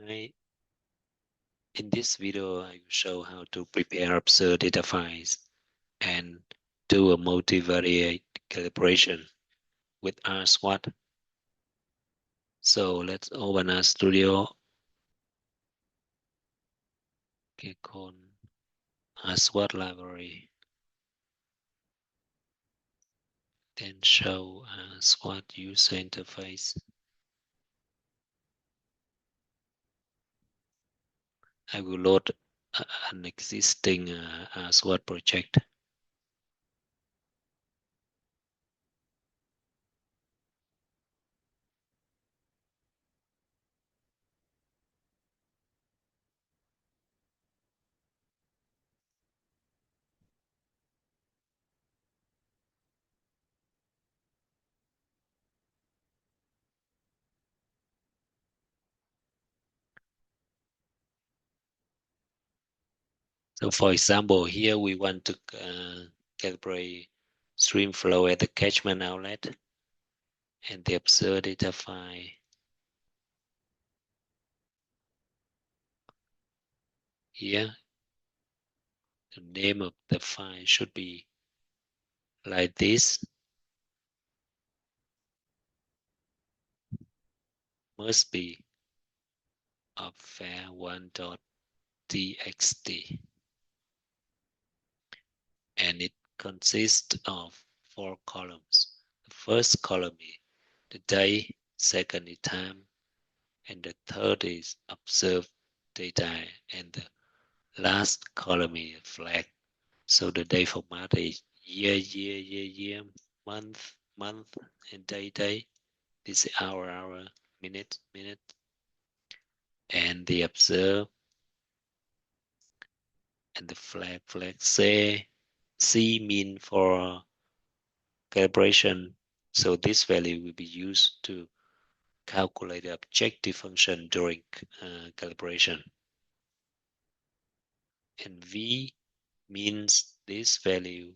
Hi. In this video, I will show how to prepare absurd data files and do a multivariate calibration with RSWAT. So let's open RStudio, click on RSWAT library, then show RSWAT user interface. I will load an existing RSWAT project. So for example, here we want to calibrate stream flow at the catchment outlet and the absurd data file. Here, the name of the file should be like this. Must be of fair1.txt. And it consists of 4 columns. The first column is the day, second is time, and the third is observed data, and the last column is flag. So the day format is year, month, and day. This is hour, minute. And the observe and the flag C mean for calibration. So this value will be used to calculate the objective function during calibration. And V means this value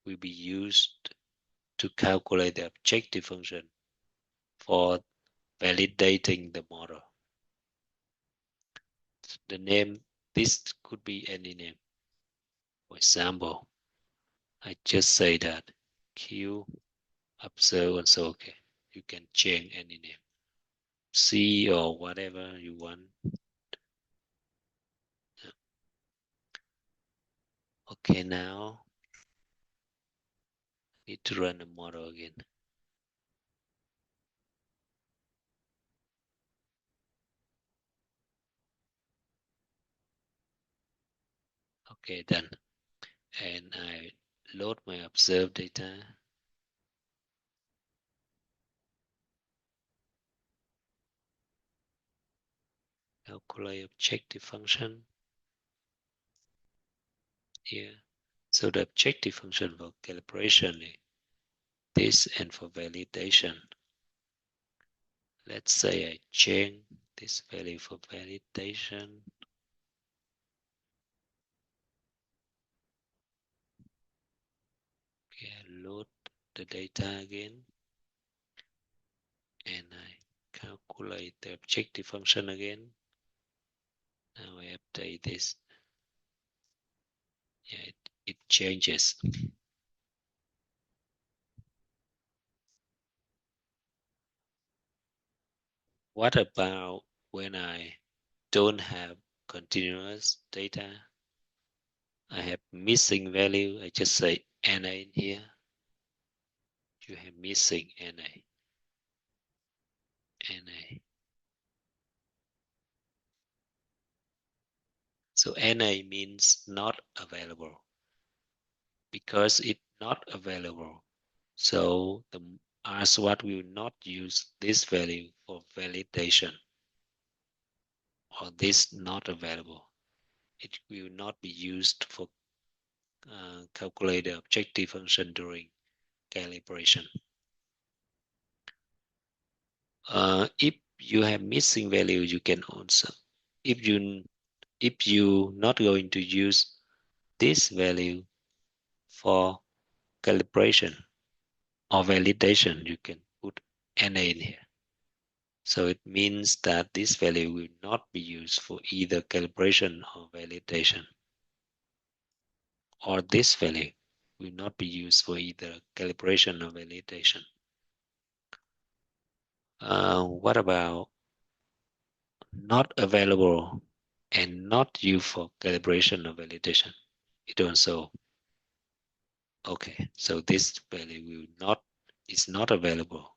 will be used to calculate the objective function for validating the model. The name, this could be any name. For example, I just say that Q observe and so okay. You can change any name. C or whatever you want. Okay, now need to run the model again. Okay, done. And I load my observed data. Calculate objective function here. So the objective function for calibration is this, and for validation, let's say I change this value for validation. Okay, I load the data again. And I calculate the objective function again. Now I update this. Yeah, it changes. What about when I don't have continuous data? I have missing value. I just say NA in here. You have missing NA. NA. So NA means not available. Because it's not available, so the RSWAT will not use this value for validation. Or this not available. It will not be used for calculate the objective function during calibration. If you have missing value, you can also, if you not going to use this value for calibration or validation, you can put NA in here. So it means that this value will not be used for either calibration or validation. Or this value will not be used for either calibration or validation. What about not available and not used for calibration or validation? It also, okay, so this value is not available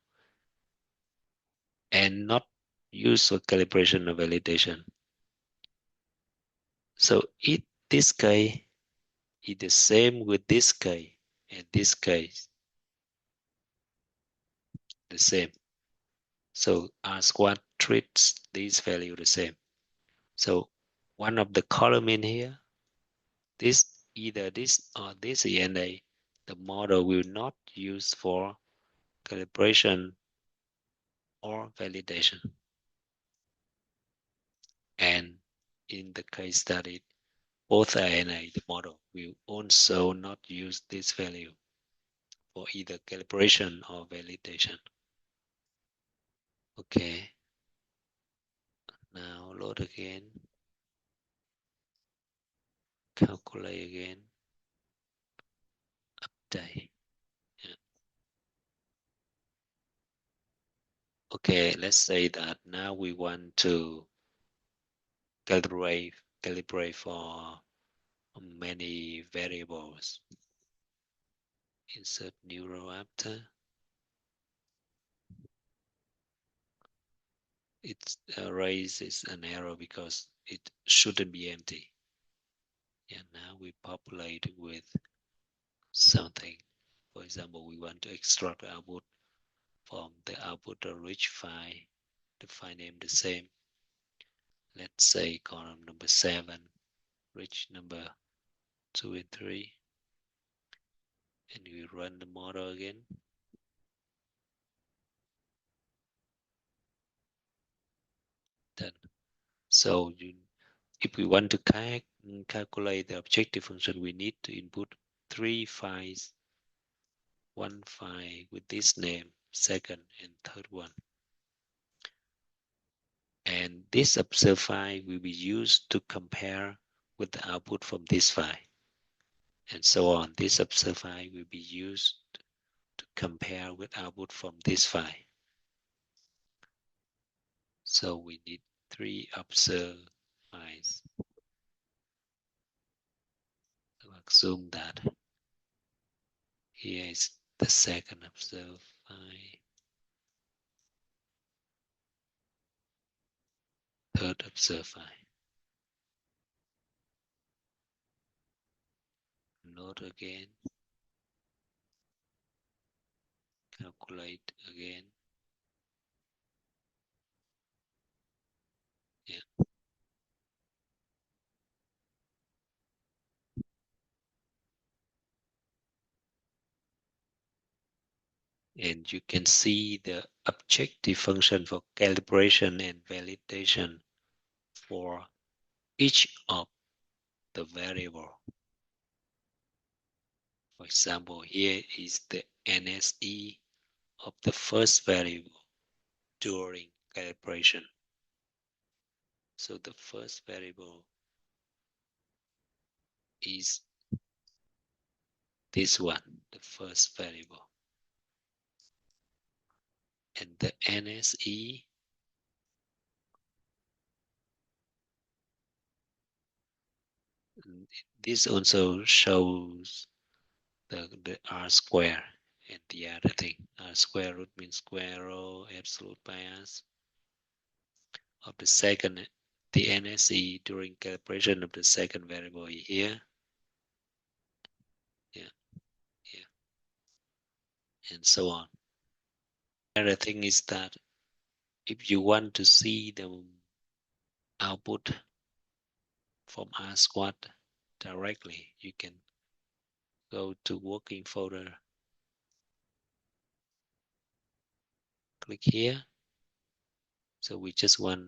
and not used for calibration or validation. So this guy is the same with this guy and this guy is the same. So RSWAT treats these value the same. So one of the column in here, either this or this ENA, the model will not use for calibration or validation. And in the case study, both RNA, the model will also not use this value for either calibration or validation. Okay, now load again, calculate again, update. Yeah. Okay, let's say that now we want to calibrate for many variables. Insert new row after. It raises an error because it shouldn't be empty. Yeah, now we populate with something. For example, we want to extract output from the output rich file. The file name the same. Let's say column number 7, rich number 2 and 3. And we run the model again. Done. So if we want to calculate the objective function, we need to input 3 files. One file with this name, second and third one. And this observe file will be used to compare with the output from this file. And so on. This observe file will be used to compare with output from this file. So we need 3 observe files. So assume that here is the second observe file, third observe file. Load again, calculate again. Yeah. And you can see the objective function for calibration and validation for each of the variable. For example, here is the NSE of the first variable during calibration. So the first variable is this one, the first variable. And the NSE this also shows the R square and the other thing. R square root means square root absolute bias of the second, the NSE during calibration of the second variable here. Yeah, yeah, and so on. Another thing is that if you want to see the output from RSWAT directly, you can go to working folder, click here. So we just run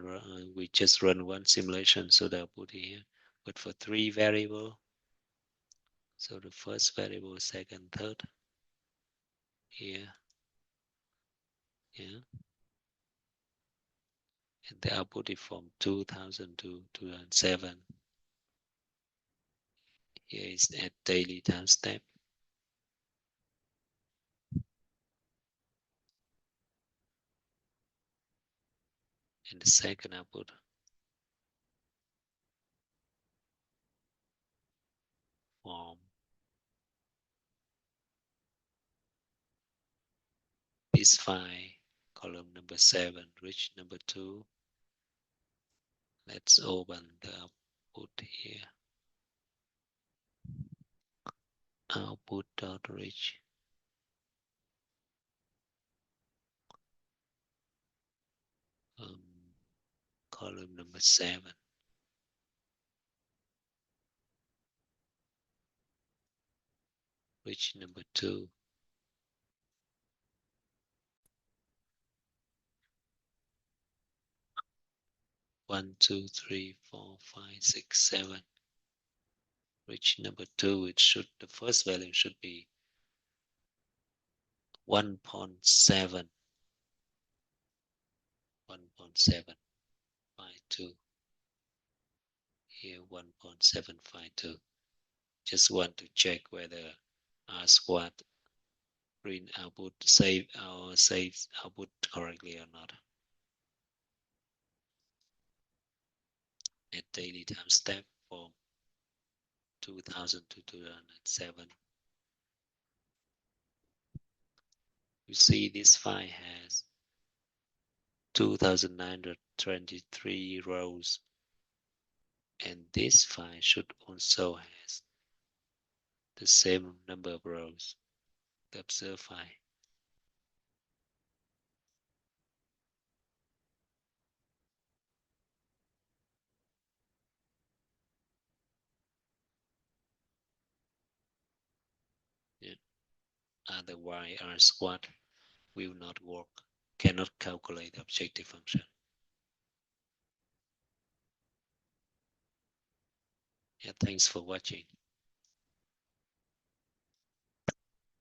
one simulation, so the output here, but for 3 variable. So the first variable, second, third, here, yeah. and the output is from 2000 to 2007. Here is at daily timestamp. And the second output from this file, column number 7, reach number 2. Let's open the output here. Output.reach. Column number 7. Reach number 2. 1, 2, 3, 4, 5, 6, 7. Reach number 2. It should, the first value should be 1.7. 1.752. Here 1.752. Just want to check whether RSWAT print output saves output correctly or not. At daily timestamp from 2000 to 2007. You see this file has 2,923 rows, and this file should also has the same number of rows. The observe file. Yeah. Otherwise, RSWAT will not work, cannot calculate the objective function. Yeah, thanks for watching.